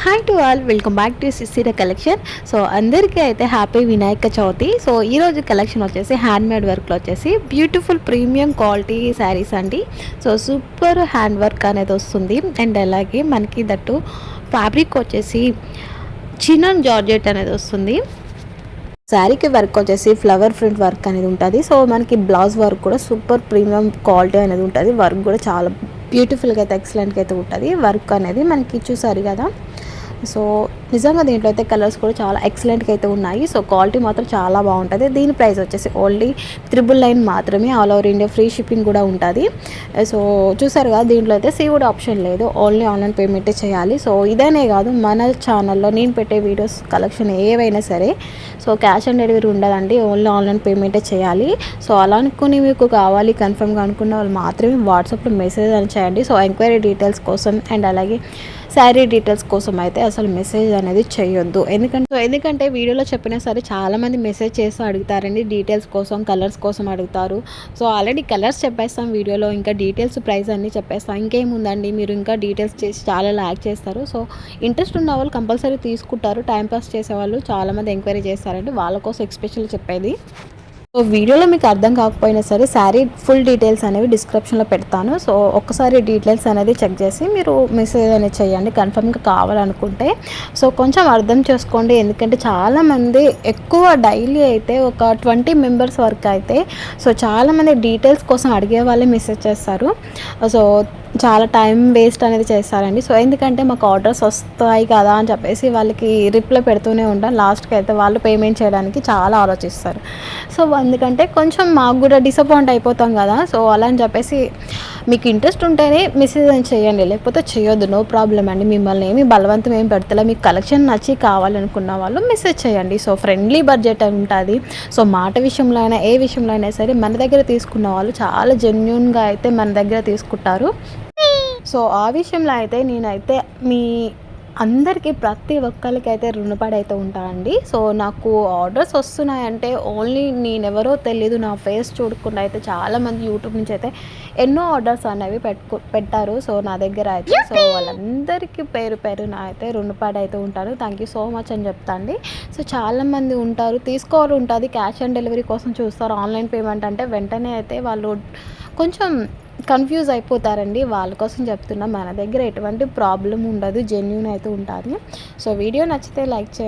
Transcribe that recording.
Hi to all, welcome back to Sisira collection. So అందరికీ అయితే happy Vinayaka Chavithi. So ఈరోజు collection వచ్చేసి హ్యాండ్ మేడ్ వర్క్లో వచ్చేసి బ్యూటిఫుల్ ప్రీమియం క్వాలిటీ శారీస్ అండి. సో సూపర్ హ్యాండ్ వర్క్ అనేది వస్తుంది. అండ్ అలాగే మనకి దట్టు ఫ్యాబ్రిక్ వచ్చేసి చినాన్ జార్జెట్ అనేది వస్తుంది. శారీకి వర్క్ వచ్చేసి ఫ్లవర్ ప్రింట్ వర్క్ అనేది ఉంటుంది. సో మనకి బ్లౌజ్ వర్క్ కూడా సూపర్ ప్రీమియం క్వాలిటీ అనేది ఉంటుంది. వర్క్ కూడా చాలా బ్యూటిఫుల్గా అయితే ఎక్సలెంట్గా అయితే ఉంటుంది. వర్క్ అనేది మనకి చూసారు కదా. సో నిజంగా దీంట్లో అయితే కలర్స్ కూడా చాలా ఎక్సలెంట్గా అయితే ఉన్నాయి. సో క్వాలిటీ మాత్రం చాలా బాగుంటుంది. దీని ప్రైస్ వచ్చేసి ఓన్లీ 999 మాత్రమే. All over India free shipping కూడా ఉంటుంది. సో చూసారు కదా, దీంట్లో అయితే సీవుడ్ ఆప్షన్ లేదు, ఓన్లీ ఆన్లైన్ పేమెంటే చేయాలి. సో ఇదనే కాదు, మన ఛానల్లో నేను పెట్టే వీడియోస్ కలెక్షన్ ఏవైనా సరే సో క్యాష్ ఆన్ డెలివరీ ఉండదండి, ఓన్లీ ఆన్లైన్ పేమెంటే చేయాలి. సో అలా అనుకుని మీకు కావాలి కన్ఫర్మ్గా అనుకున్న వాళ్ళు మాత్రమే వాట్సాప్లో మెసేజ్ అని చేయండి. సో ఎంక్వైరీ డీటెయిల్స్ కోసం అండ్ అలాగే శారీ డీటెయిల్స్ కోసం అయితే అసలు మెసేజ్ అనేది చేయొద్దు. ఎందుకంటే వీడియోలో చెప్పినా సరే చాలామంది మెసేజ్ చేసి అడుగుతారండి, డీటెయిల్స్ కోసం, కలర్స్ కోసం అడుగుతారు. సో ఆల్రెడీ కలర్స్ చెప్పేస్తాం వీడియోలో, ఇంకా డీటెయిల్స్ ప్రైస్ అన్నీ చెప్పేస్తాం. ఇంకేముందండి, మీరు ఇంకా డీటెయిల్స్ చేసి చాలా ల్యాక్ చేస్తారు. సో ఇంట్రెస్ట్ ఉన్న వాళ్ళు కంపల్సరీ తీసుకుంటారు. టైంపాస్ చేసేవాళ్ళు చాలామంది ఎంక్వైరీ చేస్తారండి, వాళ్ళ కోసం ఎస్పెషల్లీ చెప్పేది. సో వీడియోలో మీకు అర్థం కాకపోయినా సరే శారీ ఫుల్ డీటెయిల్స్ అనేవి డిస్క్రిప్షన్లో పెడతాను. సో ఒక్కసారి డీటెయిల్స్ అనేది చెక్ చేసి మీరు మెసేజ్ అనేది చేయండి కన్ఫర్మ్గా కావాలనుకుంటే. సో కొంచెం అర్థం చేసుకోండి, ఎందుకంటే చాలామంది ఎక్కువ డైలీ అయితే ఒక 20 మెంబర్స్ వరకు అయితే సో చాలామంది డీటెయిల్స్ కోసం అడిగే వాళ్ళే మెసేజ్ చేస్తారు. సో చాలా టైం వేస్ట్ అనేది చేస్తారండి. సో ఎందుకంటే మాకు ఆర్డర్స్ వస్తాయి కదా అని చెప్పేసి వాళ్ళకి రిప్లై పెడుతూనే ఉంటాం. లాస్ట్కి అయితే వాళ్ళు పేమెంట్ చేయడానికి చాలా ఆలోచిస్తారు. సో ఎందుకంటే కొంచెం మాకు కూడా డిసప్పాయింట్ అయిపోతాం కదా. సో అలా అని చెప్పేసి మీకు ఇంట్రెస్ట్ ఉంటేనే మెసేజ్ అని చేయండి, లేకపోతే చేయొద్దు, నో ప్రాబ్లం అండి. మిమ్మల్ని ఏమి బలవంతం ఏమి పెడతలే. మీకు కలెక్షన్ నచ్చి కావాలనుకున్న వాళ్ళు మెసేజ్ చేయండి. సో ఫ్రెండ్లీ బడ్జెట్ ఉంటుంది. సో మాట విషయంలో అయినా ఏ విషయంలో అయినా సరే మన దగ్గర తీసుకున్న వాళ్ళు చాలా జెన్యూన్గా అయితే మన దగ్గర తీసుకుంటారు. సో ఆ విషయంలో అయితే నేనైతే మీ అందరికీ ప్రతి ఒక్కరికి అయితే రుణపడి అయితే ఉంటానండి. సో నాకు ఆర్డర్స్ వస్తున్నాయంటే ఓన్లీ నేనెవరో తెలీదు, నా ఫేస్ చూడకుండా అయితే చాలామంది యూట్యూబ్ నుంచి అయితే ఎన్నో ఆర్డర్స్ అనేవి పెట్టారు సో నా దగ్గర అయితే. సో వాళ్ళందరికీ పేరు పేరున అయితే రుణపడి అయితే ఉంటాను. థ్యాంక్ యూ సో మచ్ అని చెప్తాండి. సో చాలామంది ఉంటారు, తీసుకోవాలి ఉంటుంది, క్యాష్ ఆన్ డెలివరీ కోసం చూస్తారు. ఆన్లైన్ పేమెంట్ అంటే వెంటనే అయితే వాళ్ళు కొంచెం కన్ఫ్యూజ్ అయిపోతారండి. వాళ్ళ కోసం చెప్తున్నా, మన దగ్గర ఎటువంటి ప్రాబ్లం ఉండదు, జెన్యూన్ అయితే ఉంటుంది. సో వీడియో నచ్చితే లైక్ చేయండి.